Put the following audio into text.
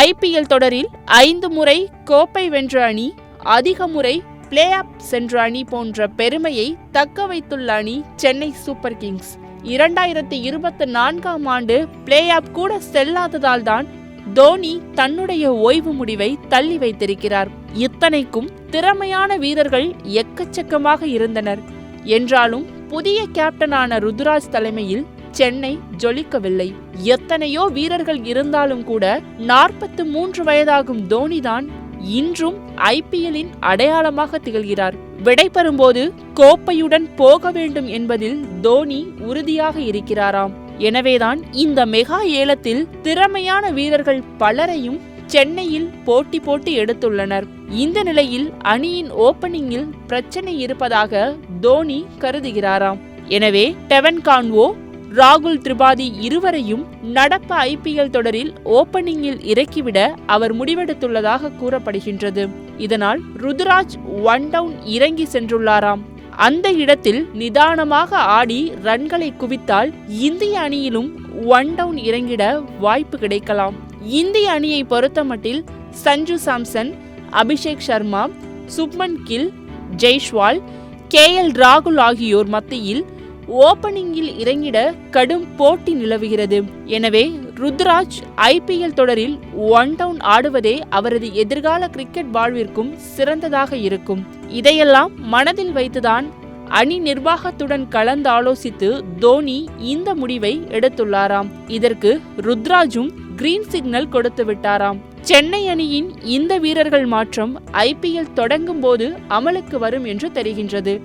IPL தொடரில் 5 முறை கோப்பை வென்ற அணி, அதிக முறை பிளே ஆஃப் சென்ற அணி போன்ற பெருமையை தக்க வைத்துள்ள அணி சென்னை சூப்பர் கிங்ஸ். 2024ஆம் ஆண்டு பிளே ஆஃப் கூட செல்லாததால் தான் தோனி தன்னுடைய ஓய்வு முடிவை தள்ளி வைத்திருக்கிறார். இத்தனைக்கும் திறமையான வீரர்கள் எக்கச்சக்கமாக இருந்தனர் என்றாலும் புதிய கேப்டனான ருத்ராஜ் தலைமையில் சென்னை ஜொலிக்கவில்லை. எத்தனையோ வீரர்கள் இருந்தாலும் கூட 43 வயதாகும் தோனிதான் இன்றும் IPLின் அடையாளமாக திகழ்கிறார். விடைபெறும்போது கோப்பையுடன் போக வேண்டும் என்பதில் தோனி உறுதியாக இருக்கிறாராம். எனவேதான் இந்த மெகா ஏலத்தில் திறமையான வீரர்கள் பலரையும் சென்னையில் போட்டி போட்டு எடுத்துள்ளனர். இந்த நிலையில் அணியின் ஓபனிங்கில் பிரச்சனை இருப்பதாக தோனி கருதுகிறாராம். எனவே டெவன் கான்வோ, ராகுல் திரிபாதி இருவரையும் நடப்பு IPL தொடரில் ஓபனிங்கில் இறக்கிவிட அவர் முடிவெடுத்துள்ளதாக கூறப்படுகின்றது. இதனால் ருத்ராஜ் ஒன் டவுன் இறங்கி சென்றுள்ளாராம். அந்த இடத்தில் நிதானமாக ஆடி ரன்களை குவித்தால் இந்திய அணியிலும் ஒன் டவுன் இறங்கிட வாய்ப்பு கிடைக்கலாம். இந்திய அணியை பொறுத்தமட்டில் சஞ்சு சாம்சன், அபிஷேக் சர்மா, சுப்மன் கில், ஜெய்ஸ்வால், KL ராகுல் ஆகியோர் மத்தியில் ஓபனிங்கில் இறங்கிட கடும் போட்டி நிலவுகிறது. எனவே ருத்ராஜ் IPL தொடரில் ஒன் டவுன் ஆடுவதே அவரது எதிர்கால கிரிக்கெட் வாழ்விற்கும் சிறந்ததாக இருக்கும். இதையெல்லாம் மனதில் வைத்துதான் அணி நிர்வாகத்துடன் கலந்து ஆலோசித்து தோனி இந்த முடிவை எடுத்துள்ளாராம். இதற்கு ருத்ராஜும் கிரீன் சிக்னல் கொடுத்து விட்டாராம். சென்னை அணியின் இந்த வீரர்கள் மாற்றம் IPL தொடங்கும் போது அமலுக்கு வரும் என்று தெரிகின்றது.